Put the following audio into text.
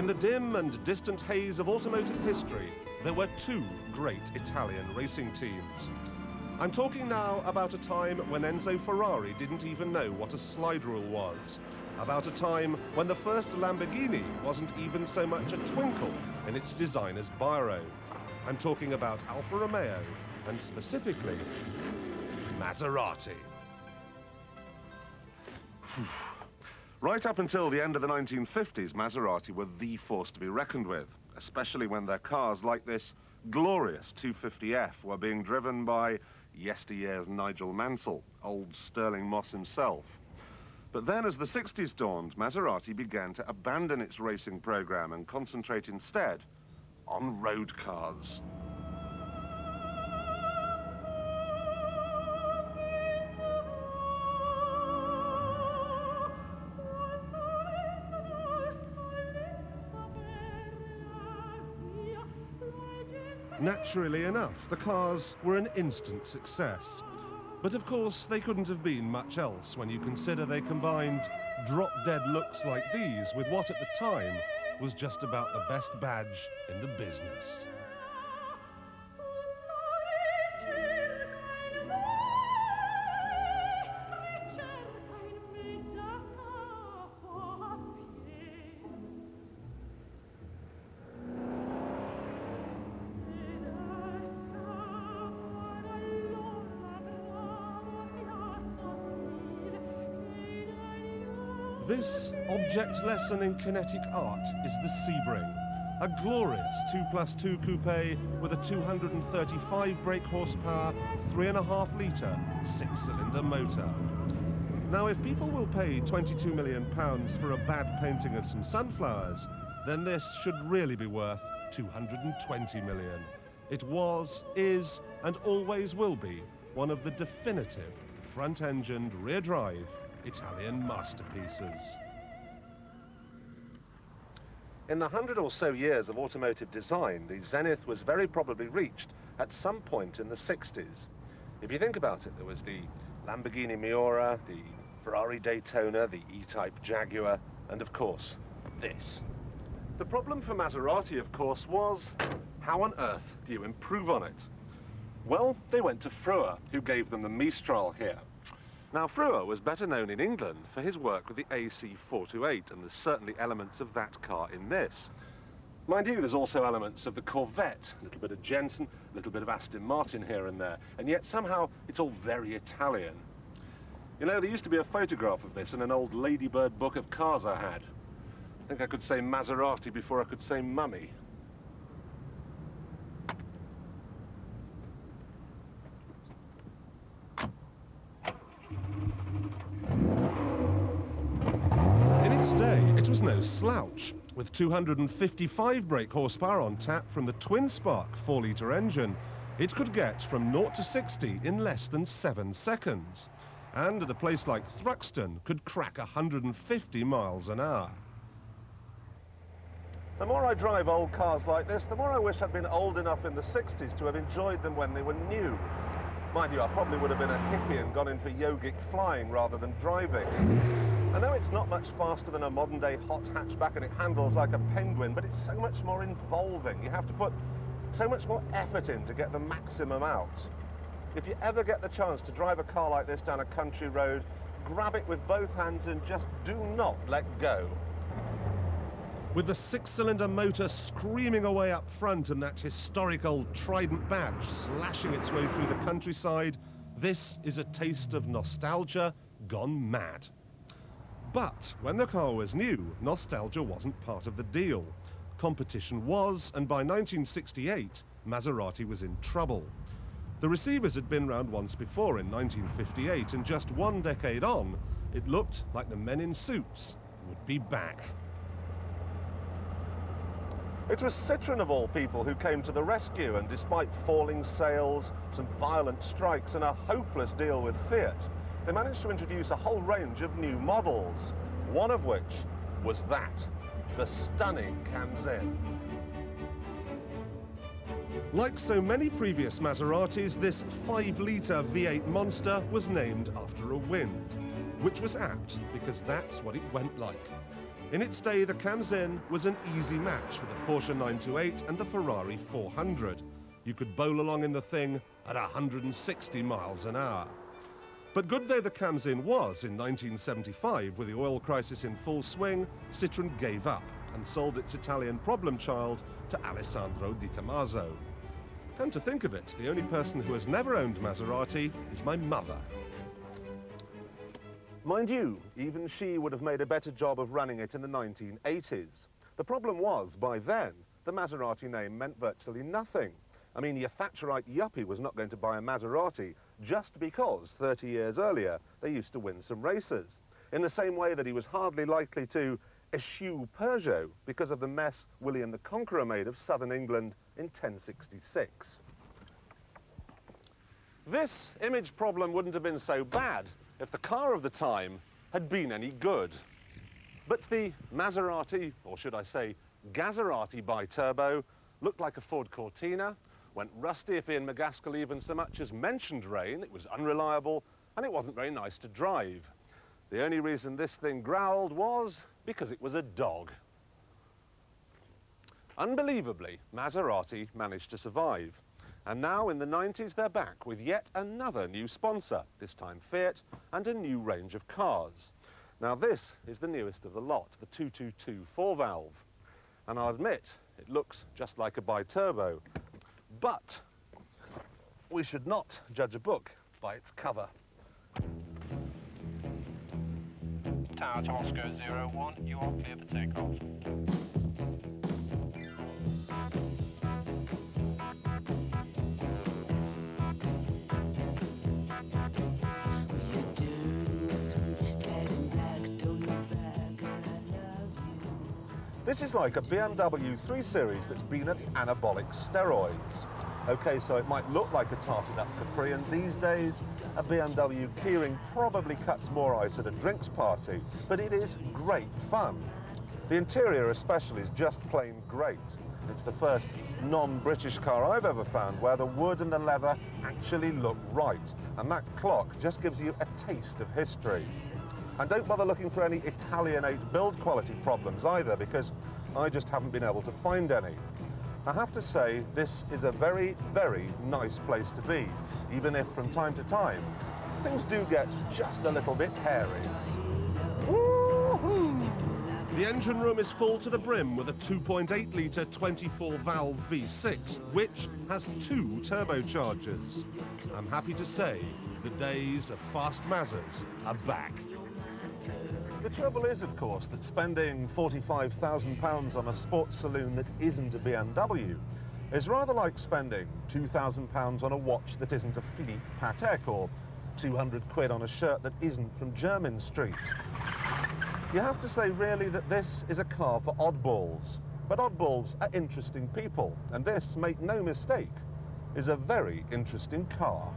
In the dim and distant haze of automotive history, there were two great Italian racing teams. I'm talking now about a time when Enzo Ferrari didn't even know what a slide rule was. About a time when the first Lamborghini wasn't even so much a twinkle in its designer's biro. I'm talking about Alfa Romeo, and specifically, Maserati. Right up until the end of the 1950s, Maserati were the force to be reckoned with, especially when their cars like this glorious 250F were being driven by yesteryear's Nigel Mansell, old Sterling Moss himself. But then as the 60s dawned, Maserati began to abandon its racing program and concentrate instead on road cars. Naturally enough, the cars were an instant success. But of course, they couldn't have been much else when you consider they combined drop-dead looks like these with what at the time was just about the best badge in the business. This object lesson in kinetic art is the Sebring, a glorious 2+2 coupe with a 235 brake horsepower, 3.5-litre, 6-cylinder motor. Now, if people will pay £22 million for a bad painting of some sunflowers, then this should really be worth 220 million. It was, is, and always will be one of the definitive front-engined, rear-drive Italian masterpieces. In the 100 or so years of automotive design, the zenith was very probably reached at some point in the 60s. If you think about it, there was the Lamborghini Miura, the Ferrari Daytona, the E-Type Jaguar, and of course, this. The problem for Maserati, of course, was how on earth do you improve on it? Well, they went to Frua, who gave them the Mistral here. Now, Frua was better known in England for his work with the AC428, and there's certainly elements of that car in this. Mind you, there's also elements of the Corvette, a little bit of Jensen, a little bit of Aston Martin here and there, and yet somehow it's all very Italian. You know, there used to be a photograph of this in an old Ladybird book of cars I had. I think I could say Maserati before I could say Mummy. It was no slouch. With 255 brake horsepower on tap from the twin-spark 4-litre engine, it could get from 0 to 60 in less than 7 seconds. And at a place like Clarkson, could crack 150 miles an hour. The more I drive old cars like this, the more I wish I'd been old enough in the 60s to have enjoyed them when they were new. Mind you, I probably would have been a hippie and gone in for yogic flying rather than driving. I know it's not much faster than a modern-day hot hatchback and it handles like a penguin, but it's so much more involving. You have to put so much more effort in to get the maximum out. If you ever get the chance to drive a car like this down a country road, grab it with both hands and just do not let go. With the 6-cylinder motor screaming away up front and that historic old Trident badge slashing its way through the countryside, this is a taste of nostalgia gone mad. But when the car was new, nostalgia wasn't part of the deal. Competition was, and by 1968, Maserati was in trouble. The receivers had been round once before in 1958, and just 1 decade on, it looked like the men in suits would be back. It was Citroën of all people who came to the rescue, and despite falling sales, some violent strikes and a hopeless deal with Fiat, they managed to introduce a whole range of new models, one of which was that, the stunning Canzin. Like so many previous Maseratis, this 5-litre V8 monster was named after a wind, which was apt because that's what it went like. In its day, the Kanzen was an easy match for the Porsche 928 and the Ferrari 400. You could bowl along in the thing at 160 miles an hour. But good though the Kanzen was in 1975, with the oil crisis in full swing, Citroën gave up and sold its Italian problem child to Alessandro Di Tommaso. Come to think of it, the only person who has never owned Maserati is my mother. Mind you, even she would have made a better job of running it in the 1980s. The problem was, by then, the Maserati name meant virtually nothing. I mean, your Thatcherite yuppie was not going to buy a Maserati just because 30 years earlier they used to win some races. In the same way that he was hardly likely to eschew Peugeot because of the mess William the Conqueror made of southern England in 1066. This image problem wouldn't have been so bad if the car of the time had been any good. But the Maserati, or should I say Gazerati bi-turbo, looked like a Ford Cortina, went rusty if Ian McGaskill even so much as mentioned rain, it was unreliable, and it wasn't very nice to drive. The only reason this thing growled was because it was a dog. Unbelievably, Maserati managed to survive. And now in the 90s they're back with yet another new sponsor, this time Fiat, and a new range of cars. Now this is the newest of the lot, the 222 4-valve. And I'll admit, it looks just like a bi-turbo. But we should not judge a book by its cover. Tower to Oscar 01, you are clear for takeoff. This is like a BMW 3 Series that's been at anabolic steroids. Okay, so it might look like a tarted up Capri, and these days a BMW keyring probably cuts more ice at a drinks party, but it is great fun. The interior especially is just plain great. It's the first non-British car I've ever found where the wood and the leather actually look right, and that clock just gives you a taste of history. And don't bother looking for any Italianate build quality problems either, because I just haven't been able to find any. I have to say, this is a very, very nice place to be, even if from time to time, things do get just a little bit hairy. Woo-hoo! The engine room is full to the brim with a 2.8-litre 24-valve V6, which has 2 turbochargers. I'm happy to say the days of fast Mazas are back. The trouble is, of course, that spending £45,000 on a sports saloon that isn't a BMW is rather like spending £2,000 on a watch that isn't a Philippe Patek, or 200 quid on a shirt that isn't from Jermyn Street. You have to say, really, that this is a car for oddballs. But oddballs are interesting people, and this, make no mistake, is a very interesting car.